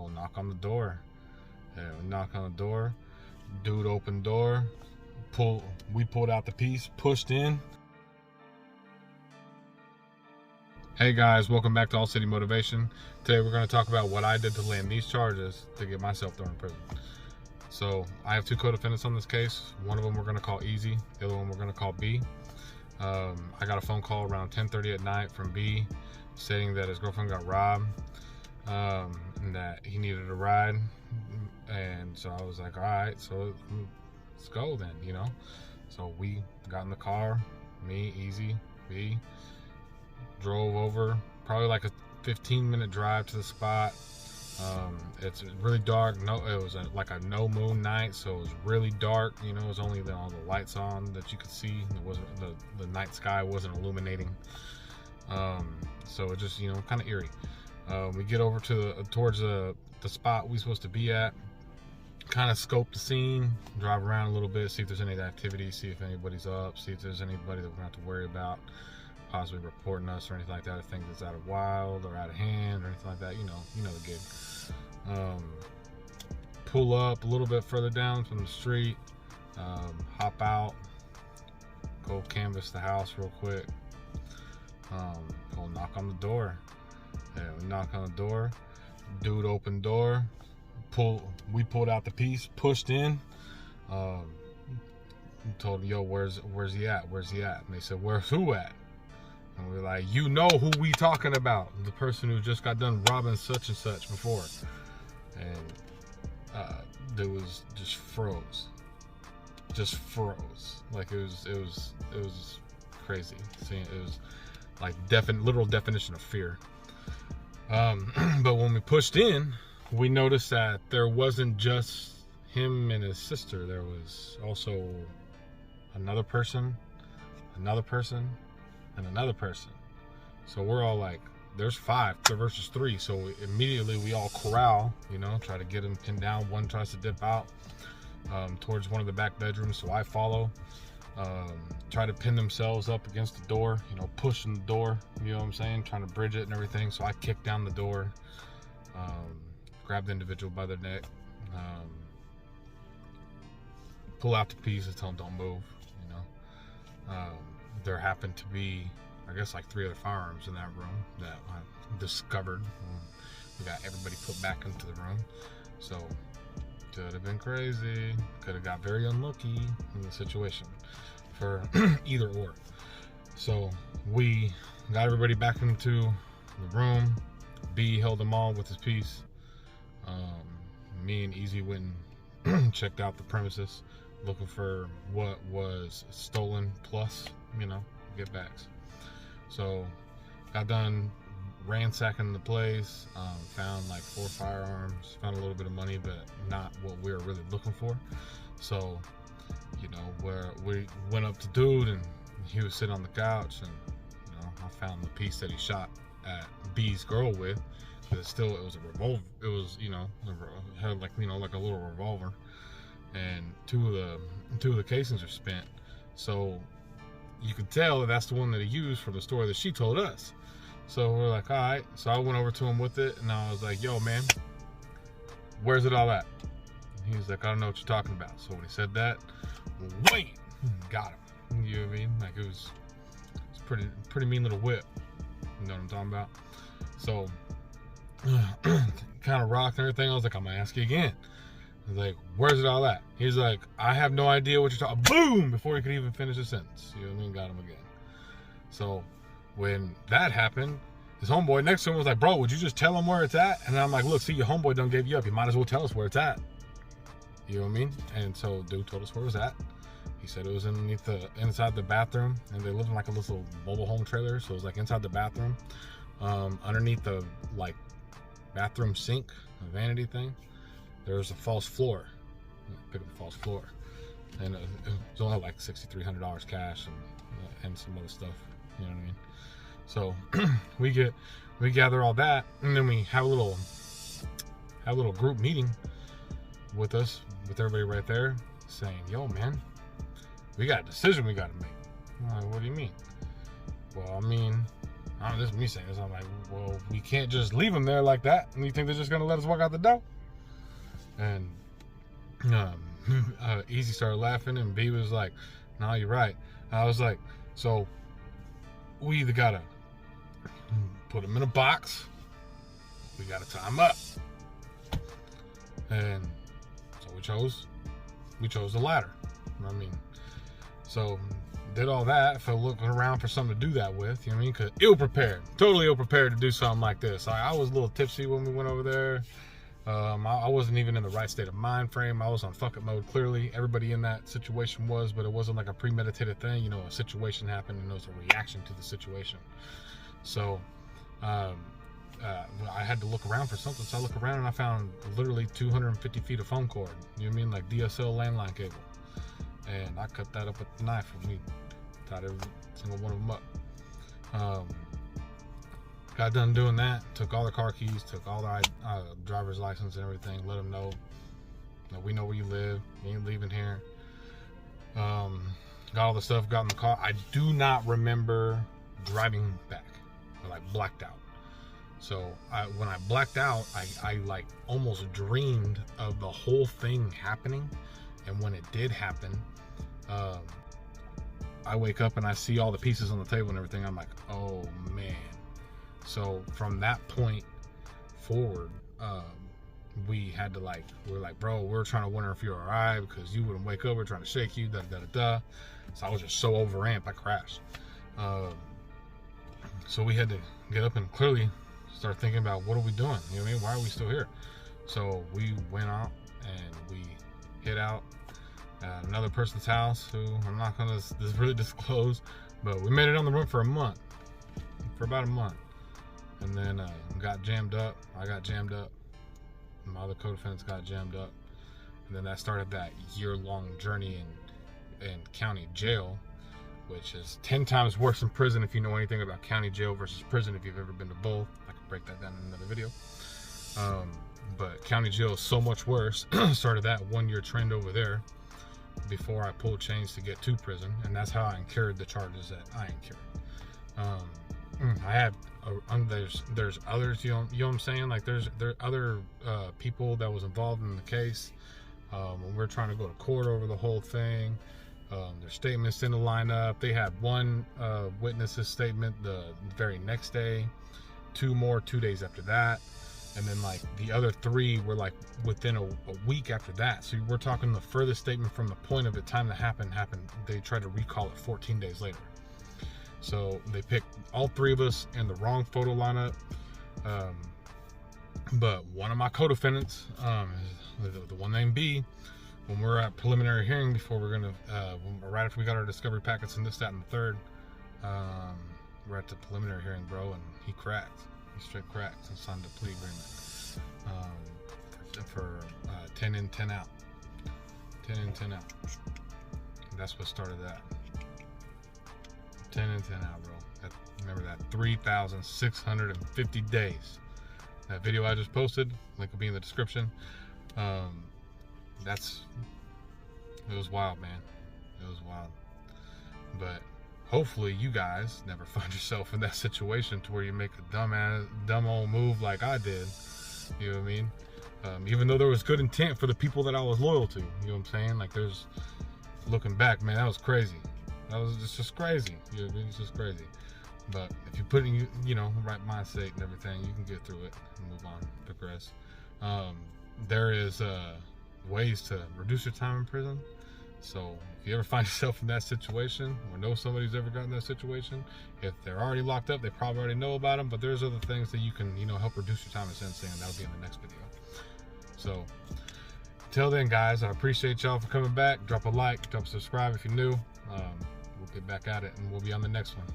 go knock on the door. Yeah, we knock on the door. Dude opened door. We pulled out the piece, pushed in. Hey guys, welcome back to All City Motivation. Today we're going to talk about what I did to land these charges to get myself thrown in prison. So I have two co-defendants on this case. One of them we're going to call Easy. The other one we're going to call B. I got a phone call around 10:30 at night from B stating that his girlfriend got robbed and that he needed a ride. And so I was like, all right, so let's go then, you know. So we got in the car, me, Easy, B, drove over, probably like a 15-minute drive to the spot. It's really dark. It was like a no moon night, so it was really dark. You know, it was only all the lights on that you could see. It wasn't the night sky wasn't illuminating. So it just, you know, kind of eerie. We get over towards the spot we supposed to be at. Kind of scope the scene, drive around a little bit, see if there's any activity, see if anybody's up, see if there's anybody that we're gonna have to worry about possibly reporting us or anything like that. I think that's out of wild or out of hand or anything like that. You know the gig. Pull up a little bit further down from the street, hop out, go canvass the house real quick, go knock on the door. Yeah, we knock on the door, dude opened door, we pulled out the piece, pushed in, told him, yo, where's he at? And they said, where's who at? And we're like, you know who we talking about, the person who just got done robbing such and such before. And there was just froze, like it was crazy. Seeing it was like literal definition of fear. But when we pushed in, we noticed that there wasn't just him and his sister. There was also another person, and another person. So we're all like, there's 5 versus 3. So immediately we all corral, you know, try to get him pinned down. One tries to dip out towards one of the back bedrooms, so I follow. Try to pin themselves up against the door, you know, pushing the door, you know what I'm saying, trying to bridge it and everything. So I kick down the door, grab the individual by the neck, pull out the piece and tell them don't move, you know. There happened to be, I guess, like 3 other firearms in that room that I discovered. We got everybody put back into the room. So could have been crazy, could have got very unlucky in the situation for either or. So we got everybody back into the room. B held them all with his piece. Me and Easy went and checked out the premises, looking for what was stolen plus, you know, get backs. So got done ransacking the place, found like 4 firearms, found a little bit of money, but not what we were really looking for. So, you know, where we went up to dude and he was sitting on the couch, and, you know, I found the piece that he shot at B's girl with. But it was a revolver. It was, you know, had like, you know, like a little revolver, and two of the casings are spent. So you could tell that that's the one that he used for the story that she told us. So we're like, all right. So I went over to him with it, and I was like, yo, man, where's it all at? He was like, I don't know what you're talking about. So when he said that, wait, got him. You know what I mean? Like it's pretty mean little whip. You know what I'm talking about? So kind of rocked and everything. I was like, I'm gonna ask you again. I was like, where's it all at? He's like, I have no idea what you're talking. Boom! Before he could even finish a sentence. You know what I mean? Got him again. So when that happened, his homeboy next to him was like, bro, would you just tell him where it's at? And I'm like, look, see, your homeboy done gave you up. You might as well tell us where it's at. You know what I mean? And so dude told us where it was at. He said it was inside the bathroom, and they lived in like a little mobile home trailer. So it was like inside the bathroom, underneath the like bathroom sink, a vanity thing. There was a false floor. Pick up a false floor, and it was only like $6,300 cash and some other stuff. You know what I mean? So we gather all that, and then we have a little group meeting with everybody right there, saying, yo, man, we got a decision we got to make. I'm like, what do you mean? Well, I mean, This is me saying this. I'm like, well, we can't just leave them there like that. And you think they're just gonna let us walk out the door? And Easy started laughing, and B was like, no, you're right. I was like, so we either gotta put them in a box, we gotta tie them up. And so we chose the latter. I mean, so did all that, for looking around for something to do that with, you know what I mean? Because totally ill-prepared to do something like this. I was a little tipsy when we went over there. I wasn't even in the right state of mind frame. I was on fuck it mode, clearly. Everybody in that situation was, but it wasn't like a premeditated thing. You know, a situation happened and it was a reaction to the situation. So I had to look around for something. So I looked around and I found literally 250 feet of phone cord. You know what I mean? Like DSL landline cable. And I cut that up with the knife and we tied every single one of them up. Got done doing that, took all the car keys, took all the driver's license and everything, let them know that we know where you live, you ain't leaving here. Got all the stuff, got in the car. I do not remember driving back. I like blacked out. So when I blacked out, I like almost dreamed of the whole thing happening. And when it did happen, I wake up and I see all the pieces on the table and everything. I'm like, oh man. So from that point forward, we had to we were like, bro, we're trying to wonder if you're all right, because you wouldn't wake up. We're trying to shake you, So I was just so overamped, I crashed. So we had to get up and clearly start thinking about, what are we doing? You know what I mean? Why are we still here? So we went out and we hit out another person's house, who I'm not gonna really disclose, but we made it on the run for about a month. And then got jammed up. I got jammed up. My other co-defendants got jammed up. And then that started that year-long journey in county jail, which is 10 times worse than prison if you know anything about county jail versus prison, if you've ever been to both. I can break that down in another video. But county jail is so much worse. Started that 1-year trend over there before I pulled chains to get to prison. And that's how I incurred the charges that I incurred. I had there's others, you know what I'm saying? Like there are other people that was involved in the case. When we're trying to go to court over the whole thing, their statements didn't line up. They had one witness's statement the very next day, 2 more 2 days after that, and then like the other 3 were like within a week after that. So we're talking the furthest statement from the point of the time that happened. They tried to recall it 14 days later. So they picked all 3 of us in the wrong photo lineup. But one of my co-defendants, the one named B, when we're at preliminary hearing, before we're gonna, right after we got our discovery packets and this, that, and the third, we're at the preliminary hearing, bro, and he cracked. He straight cracked and signed a plea agreement for 10 in, 10 out. 10 in, 10 out. And that's what started that. 10 and 10 out, bro. Remember that 3,650 days. That video I just posted, link will be in the description. It was wild, man. It was wild. But hopefully you guys never find yourself in that situation to where you make a dumb old move like I did. You know what I mean? Even though there was good intent for the people that I was loyal to. You know what I'm saying? Like looking back, man, that was crazy. It's just crazy. You know, it's just crazy. But if you put in, right mindset and everything, you can get through it and move on, progress. There is ways to reduce your time in prison. So if you ever find yourself in that situation, or know somebody who's ever gotten in that situation, if they're already locked up, they probably already know about them. But there's other things that you can, help reduce your time in sentencing, and that'll be in the next video. So till then, guys, I appreciate y'all for coming back. Drop a like, drop a subscribe if you're new. We'll get back at it, and we'll be on the next one.